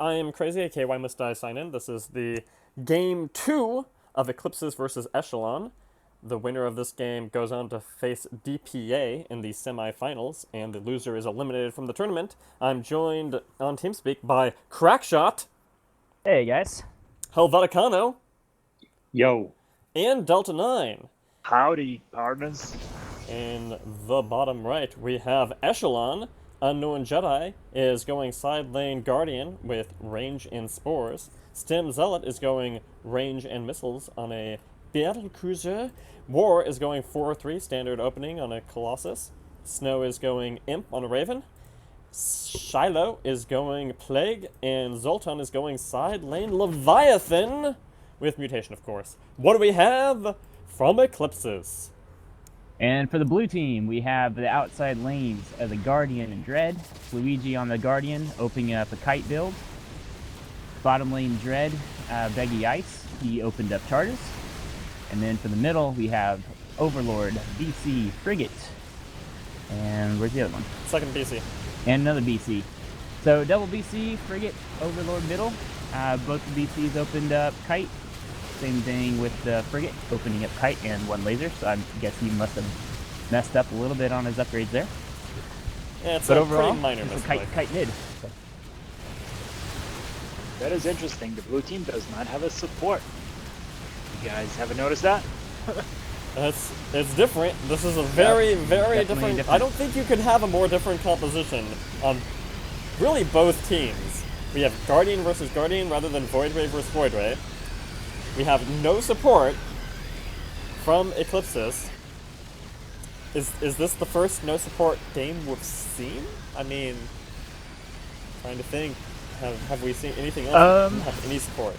I am Crazy, aka Why Must I Sign In. This is the game 2 of Eclipses versus Echelon. The winner of this game goes on to face DPA in the semifinals, and the loser is eliminated from the tournament. I'm joined on TeamSpeak by Crackshot, Hey guys. Helveticano, Yo. and Delta 9. Howdy, partners. In the bottom right, we have Echelon. Unknown Jedi is going side lane Guardian with range and spores. Stim Zealot is going range and missiles on a battle cruiser. War is going 4-3 standard opening on a Colossus. Snow is going Imp on a Raven. Shiloh is going Plague, and Zoltan is going side lane Leviathan with mutation, of course. What do we have from Eclipses? And for the blue team, we have the outside lanes of the Guardian and Dread. Luigi on the Guardian, opening up a kite build. Bottom lane Dread, Beggy Ice, he opened up Charters. And then for the middle, we have Overlord, BC, Frigate. And where's the other one? Second BC. And another BC. So double BC, Frigate, Overlord middle. Both the BCs opened up kite. Same thing with the Frigate, opening up kite and one laser, so I guess he must have messed up a little bit on his upgrades there. Yeah, it's but a overall, pretty minor it's a misplay. kite mid. That is interesting. The blue team does not have a support. You guys haven't noticed that? It's different. This is a very, very different. I don't think you could have a more different composition on really both teams. We have Guardian versus Guardian rather than Voidray versus Voidray. We have no support from Eclipses. Is this the first no support game we've seen? I mean, trying to think. Have we seen anything else? Have any support?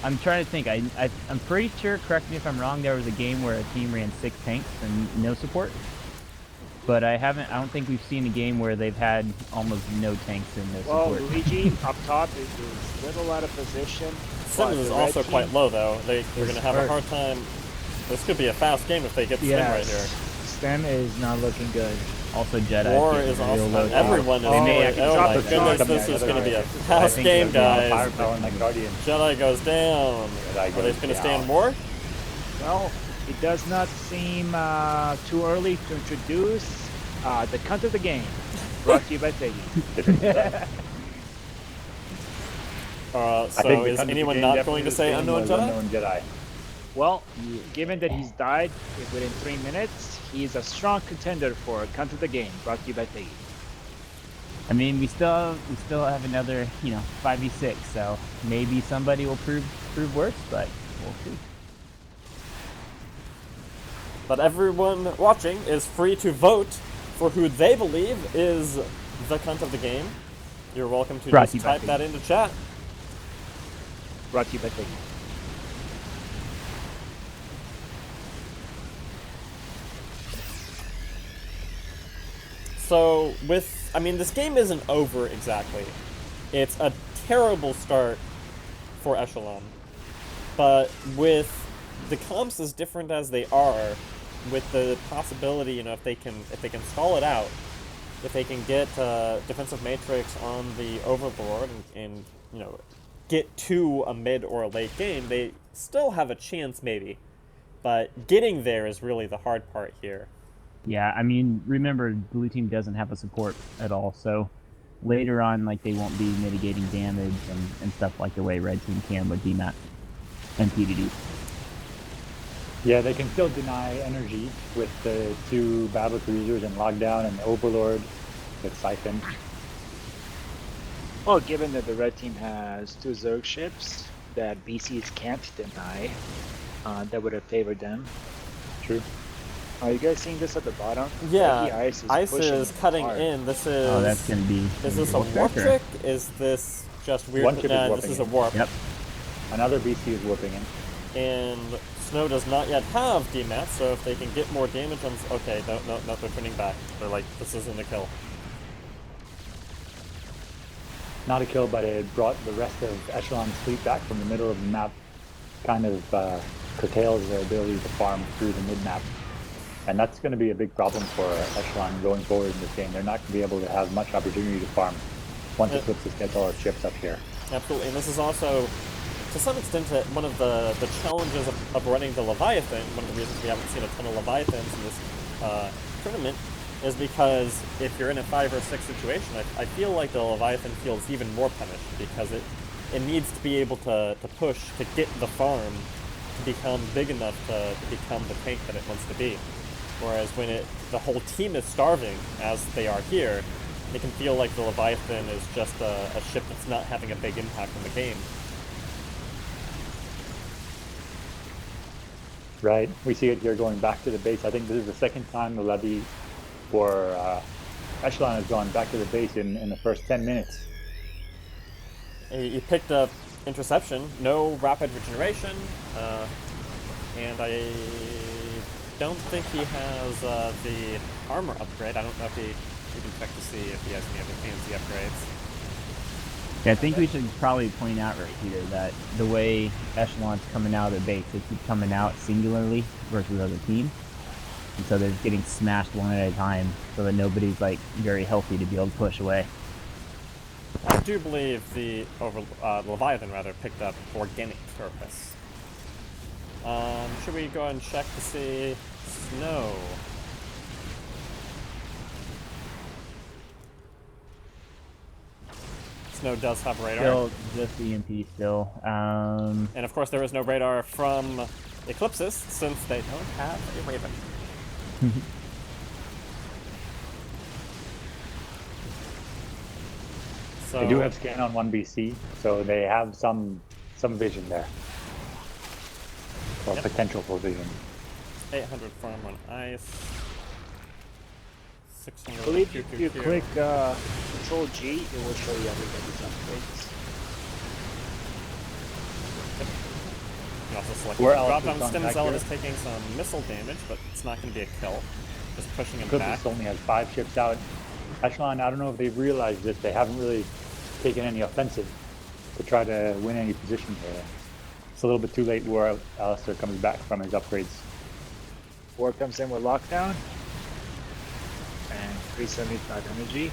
I'm trying to think. I'm pretty sure, correct me if I'm wrong, there was a game where a team ran 6 tanks and no support. But I don't think we've seen a game where they've had almost no tanks and no support. Well, Luigi up top is a little out of position. Sims is also quite low, though. They're going to have a hard time. This could be a fast game if they get Stim right here. Stem is not looking good. Also Jedi. War is also everyone is Oh my goodness, this is going to be a fast game, guys. Jedi goes down. Are they going to stand more? Well, it does not seem too early to introduce the cut of the game. Brought to you by Peggy. So is anyone not going to say Unknown Jedi? Well, given that he's died within 3 minutes, he's a strong contender for cut of the game. Brought to you by Peggy. I mean, we still have another, 5v6, so maybe somebody will prove worse, but we'll see. But everyone watching is free to vote for who they believe is the cunt of the game. You're welcome to just type that into chat. Brought to you by Peggy. So this game isn't over exactly. It's a terrible start for Echelon. But with the comps as different as they are, with the possibility, if they can stall it out, if they can get defensive matrix on the Overlord and get to a mid or a late game, they still have a chance maybe. But getting there is really the hard part here. Yeah, I mean, remember, blue team doesn't have a support at all, so later on, they won't be mitigating damage and stuff like the way red team can with DMAT and PDD. Yeah, they can still deny energy with the 2 battle cruisers and lockdown and Overlord with Siphon. Well, given that the red team has 2 Zerg ships that BCs can't deny, that would have favored them. True. Are you guys seeing this at the bottom? Yeah, Ice is cutting hard. in. This is. Oh, that's gonna be. Is this a warp trick? Is this just weird? This is a warp. Yep. Another BC is warping in. And Snow does not yet have DMAT, so if they can get more damage on. Okay, no, they're turning back. They're like, this isn't a kill. Not a kill, but it brought the rest of Echelon's fleet back from the middle of the map. Kind of curtails their ability to farm through the mid-map. And that's going to be a big problem for Echelon going forward in this game. They're not going to be able to have much opportunity to farm once Eclipses gets all its ships up here. Absolutely, and this is also, to some extent, one of the challenges of running the Leviathan. One of the reasons we haven't seen a ton of Leviathans in this tournament is because if you're in a 5 or 6 situation, I feel like the Leviathan feels even more punished because it needs to be able to push to get the farm to become big enough to become the tank that it wants to be. Whereas when the whole team is starving, as they are here, it can feel like the Leviathan is just a ship that's not having a big impact on the game. Right. We see it here going back to the base. I think this is the second time the levy for Echelon has gone back to the base in the first 10 minutes. He picked up interception, no rapid regeneration, and I don't think he has the armor upgrade. I don't know if you can check to see if he has any other fancy upgrades. Yeah, I think we should probably point out right here that the way Echelon's coming out of their base, they keep coming out singularly versus other teams. And so they're getting smashed one at a time so that nobody's like very healthy to be able to push away. I do believe the Leviathan rather picked up organic purpose. Should we go and check to see snow? Snow does have radar. Still, just EMP still. And of course there is no radar from Eclipsis since they don't have a Raven. So, They do have scan on 1BC, so they have some vision there. Or potential for vision. 800 farm on ice. 600 I believe if you QQQ. click Control G, it will show you everybody's upgrades. You also select Where drop else down. is on Stem back Zealot here? is taking some missile damage, but it's not going to be a kill. Just pushing him Eclipsis back. only has 5 ships out. Echelon, I don't know if they've realized this. They haven't really taken any offensive to try to win any position here. It's a little bit too late where Alistair comes back from his upgrades. War comes in with lockdown. And 375 energy.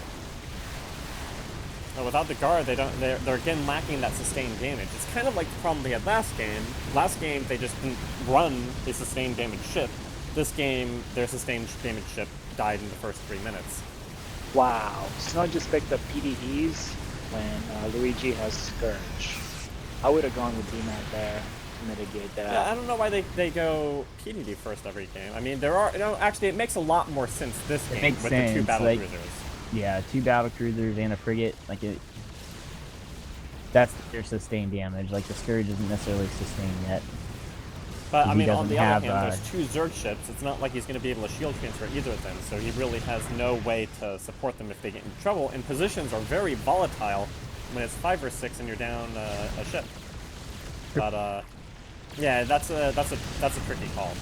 Well, without the guard, they're again lacking that sustained damage. It's kind of like the problem they had last game. Last game, they just didn't run a sustained damage ship. This game, their sustained damage ship died in the first 3 minutes. Wow. Snow just picked up PDEs when Luigi has Scourge. I would have gone with DMAT there to mitigate that. Yeah, I don't know why they go PDD first every game. I mean, there are, actually it makes a lot more sense this game makes with the 2 sense, battle like- cruisers. Yeah, 2 battle cruisers and a frigate. Like it. That's their sustained damage. Like the Scourge isn't necessarily sustained yet. But I He mean, on doesn't the other have, hand, there's 2 Zerg ships. It's not like he's going to be able to shield transfer either of them, so he really has no way to support them if they get into trouble. And positions are very volatile when it's 5 or 6 and you're down a ship. But yeah, that's a tricky call.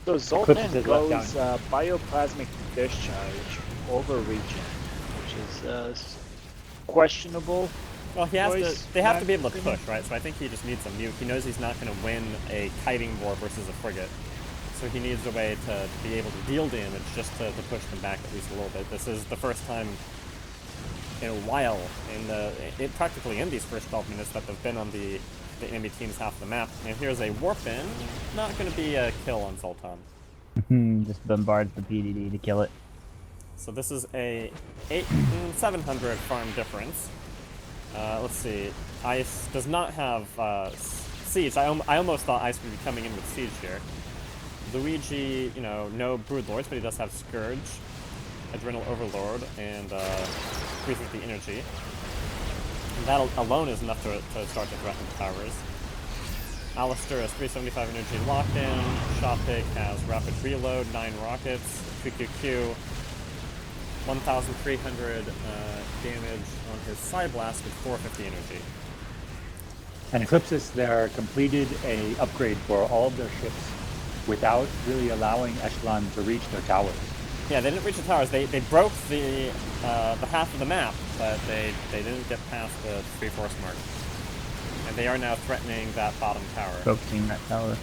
So Eclipse Zoltan is left goes bioplasmic discharge over region, which is questionable. Well, he has Choice, to. They have to be able to opinion. push, right? So I think he just needs a mute. He knows he's not going to win a kiting war versus a frigate, so he needs a way to be able to deal damage just to push them back at least a little bit. This is the first time in a while practically in these first 12 minutes that they've been on the enemy team's half of the map. And here's a warp in. Not going to be a kill on Zoltan. Just bombards the PDD to kill it. So this is a 700 farm difference. Let's see. Ice does not have siege. I almost thought Ice would be coming in with siege here. Luigi, no Broodlords, but he does have Scourge, Adrenal Overlord, and 350 energy. And that alone is enough to start to threaten the towers. Alistair has 375 energy locked in. Shotpig has rapid reload, 9 rockets. QQQ, 1,300 damage on his side blast with 450 energy. And Eclipsis there completed a upgrade for all of their ships without really allowing Echelon to reach their towers. Yeah, they didn't reach the towers. They broke the half of the map, but they didn't get past the 3 force mark. And they are now threatening that bottom tower. Focusing that tower.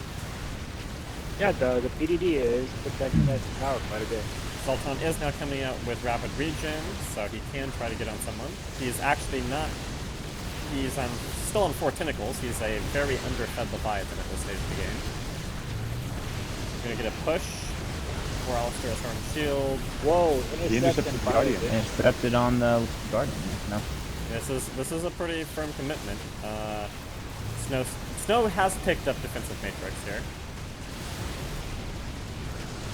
Yeah, the PDD is protecting that tower quite a bit. Sultan is now coming out with rapid regen, so he can try to get on someone. He's actually not He's still on 4 tentacles. He's a very underfed Leviathan at this stage of the game. Gonna get a push. Where Alistair has Hardened Shield. Whoa, He intercepted the Guardian. Intercepted on the Guardian. No. This is a pretty firm commitment. Snow has picked up defensive matrix here.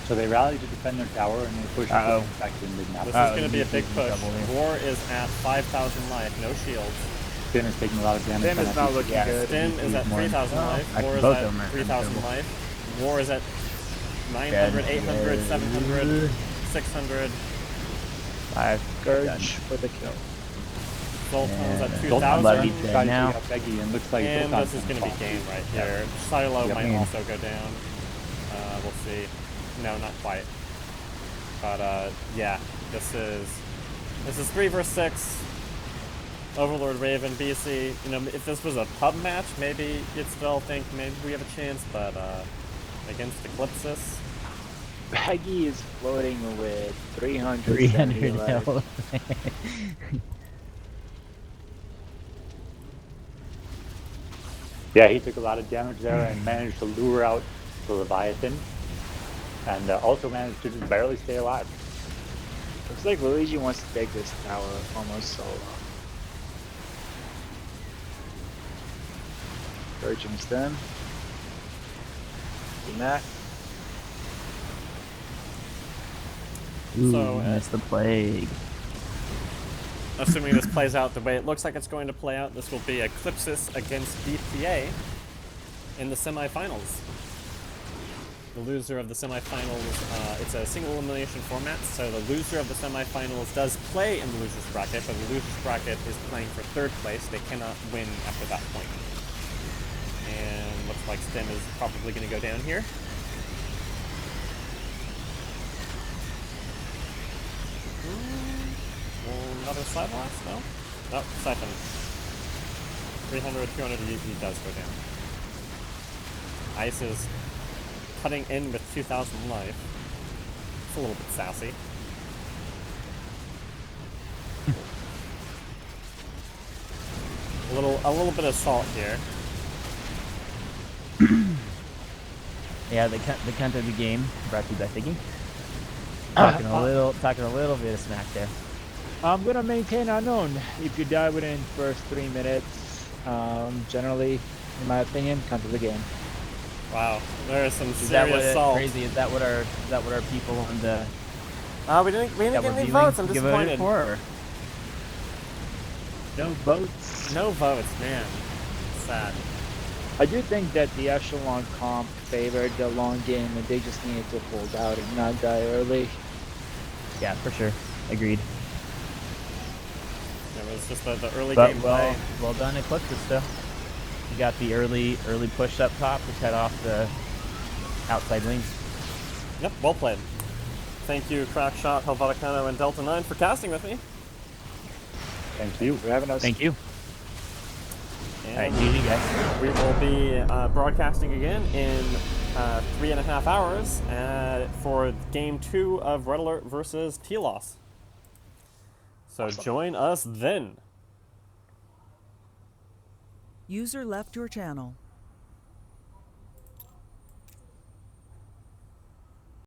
So they rally to defend their tower and they push back to the mid-map. This is going to be a big push. War is at 5,000 life, no shields. Stim is taking a lot of damage. Stim is not looking good. Stim is at 3,000 life. War is at 3,000 life. War is at 900, 800, 700, 600. 5. Scourge for the kill. Zoltan is at Zoltan's 2,000. dead now. And looks like And Zoltan's this is going to be fall. game right here. Silo Yep. might also go down. We'll see. No, not quite. But yeah, this is 3 versus 6. Overlord Raven, BC. You know, if this was a pub match, maybe you'd still think maybe we have a chance. But against Eclipsis, Peggy is floating with 300 300 life. health. Yeah, he took a lot of damage there and managed to lure out the Leviathan. And also managed to just barely stay alive. Looks like Luigi wants to take this tower almost solo. Urging stem. Mac. Ooh, So, missed the plague. assuming this plays out the way it looks like it's going to play out, this will be Eclipsis against BPA in the semifinals. The loser of the semifinals, it's a single elimination format, so the loser of the semifinals does play in the loser's bracket, but the loser's bracket is playing for 3rd place. They cannot win after that point. And looks like Stem is probably going to go down here. Another side blast? No? Nope, Siphon. 300, 200, he does go down. Ice is cutting in with 2,000 life. It's a little bit sassy. a little bit of salt here. Yeah, the cunt of the game brought to you by Figgy. Talking a little bit of smack there. I'm gonna maintain unknown. If you die within first 3 minutes, generally, in my opinion, come to the game. Wow, there is some Is that what serious salt. crazy? Is that what our people on the We didn't get that we're any viewing votes. I'm give voted disappointed. for? Or? No votes. No votes, man. Sad. I do think that the Echelon comp favored the long game, and they just needed to hold out and not die early. Yeah, for sure. Agreed. It was just the early But game play. well done, Eclipsis though. You got the early push up top to cut off the outside lanes. Yep, well played. Thank you, Crackshot, Helveticano, and Delta 9 for casting with me. Thank you. For having us. Thank you. And All right, GG guys. we will be broadcasting again in 3.5 hours for Game 2 of Red Alert versus Telos. So join us then. User left your channel.